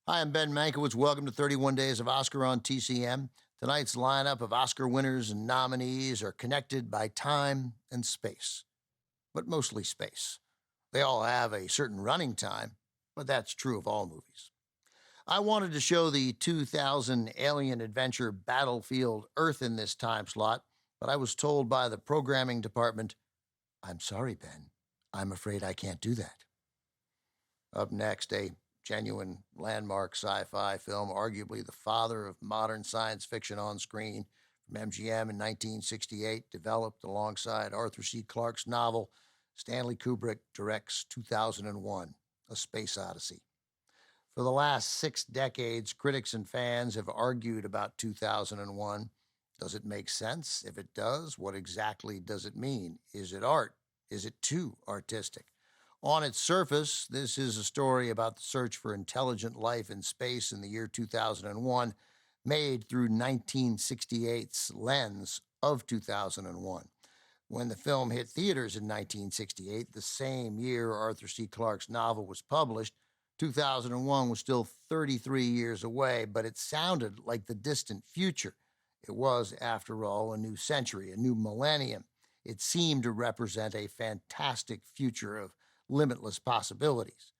Hi, I'm Ben Mankiewicz. Welcome to 31 Days of Oscar on TCM. Tonight's lineup of Oscar winners and nominees are connected by time and space, but mostly space. They all have a certain running time, but that's true of all movies. I wanted to show the 2000 alien adventure Battlefield Earth in this time slot, but I was told by the programming department, "I'm sorry, Ben. I'm afraid I can't do that." Up next, a genuine landmark sci-fi film, arguably the father of modern science fiction on screen, from MGM in 1968, developed alongside Arthur C. Clarke's novel. Stanley Kubrick directs 2001, A Space Odyssey. For the last 6 decades, critics and fans have argued about 2001. Does it make sense? If it does, what exactly does it mean? Is it art? Is it too artistic? On its surface, this is a story about the search for intelligent life in space in the year 2001, made through 1968's lens of 2001. When the film hit theaters in 1968, the same year Arthur C. Clarke's novel was published, 2001 was still 33 years away, but it sounded like the distant future. It was, after all, a new century, a new millennium. It seemed to represent a fantastic future of limitless possibilities.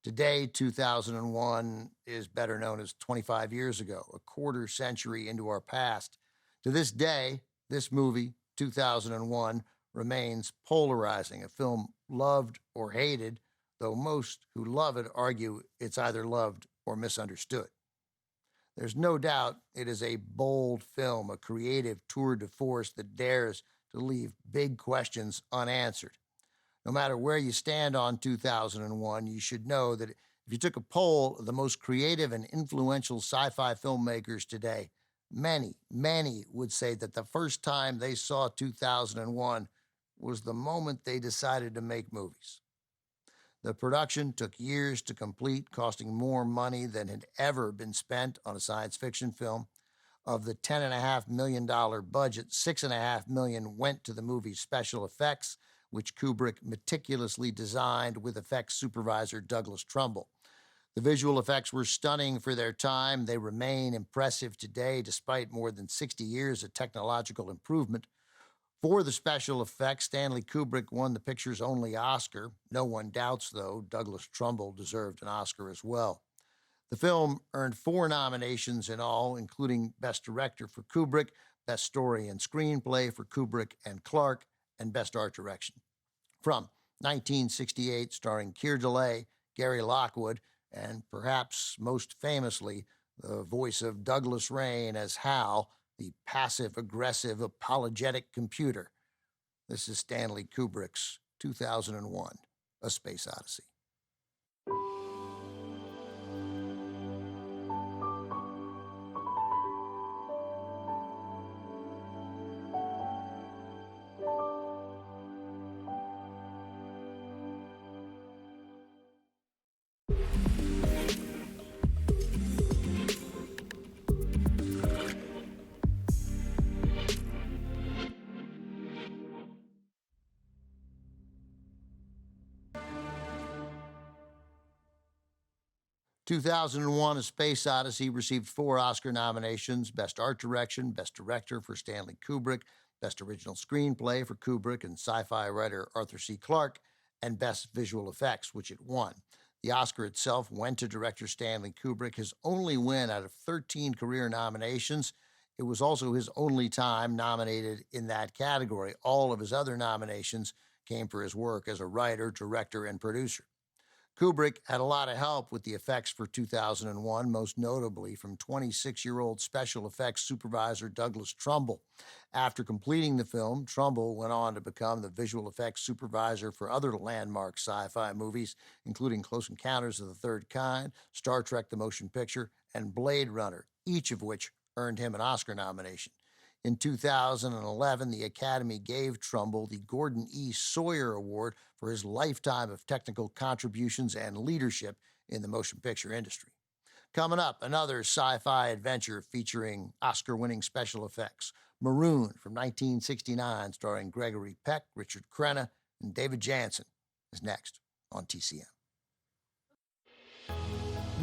Today, 2001 is better known as 25 years ago, a quarter century into our past. To this day, this movie, 2001, remains polarizing, a film loved or hated, though most who love it argue it's either loved or misunderstood. There's no doubt it is a bold film, a creative tour de force that dares to leave big questions unanswered. No matter where you stand on 2001, you should know that if you took a poll of the most creative and influential sci-fi filmmakers today, many would say that the first time they saw 2001 was the moment they decided to make movies. The production took years to complete, costing more money than had ever been spent on a science fiction film. Of the $10.5 million budget, $6.5 million went to the movie's special effects, which Kubrick meticulously designed with effects supervisor Douglas Trumbull. The visual effects were stunning for their time. They remain impressive today, despite more than 60 years of technological improvement. For the special effects, Stanley Kubrick won the picture's only Oscar. No one doubts, though, Douglas Trumbull deserved an Oscar as well. The film earned 4 nominations in all, including Best Director for Kubrick, Best Story and Screenplay for Kubrick and Clarke, and Best Art Direction. From 1968, starring Keir Dullea, Gary Lockwood, and perhaps most famously, the voice of Douglas Rain as Hal, the passive-aggressive, apologetic computer. This is Stanley Kubrick's 2001, A Space Odyssey. 2001, A Space Odyssey received 4 Oscar nominations: Best Art Direction, Best Director for Stanley Kubrick, Best Original Screenplay for Kubrick and sci-fi writer Arthur C. Clarke, and Best Visual Effects, which it won. The Oscar itself went to director Stanley Kubrick, his only win out of 13 career nominations. It was also his only time nominated in that category. All of his other nominations came for his work as a writer, director, and producer. Kubrick had a lot of help with the effects for 2001, most notably from 26-year-old special effects supervisor Douglas Trumbull. After completing the film, Trumbull went on to become the visual effects supervisor for other landmark sci-fi movies, including Close Encounters of the Third Kind, Star Trek: The Motion Picture, and Blade Runner, each of which earned him an Oscar nomination. In 2011, the Academy gave Trumbull the Gordon E. Sawyer Award for his lifetime of technical contributions and leadership in the motion picture industry. Coming up, another sci-fi adventure featuring Oscar-winning special effects. Maroon from 1969, starring Gregory Peck, Richard Crenna, and David Janssen, is next on TCM.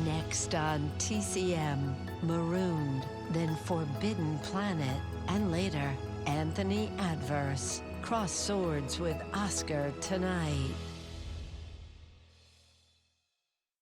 Next Next on TCM, Marooned, then Forbidden Planet, and later, Anthony Adverse. Cross swords with Oscar tonight.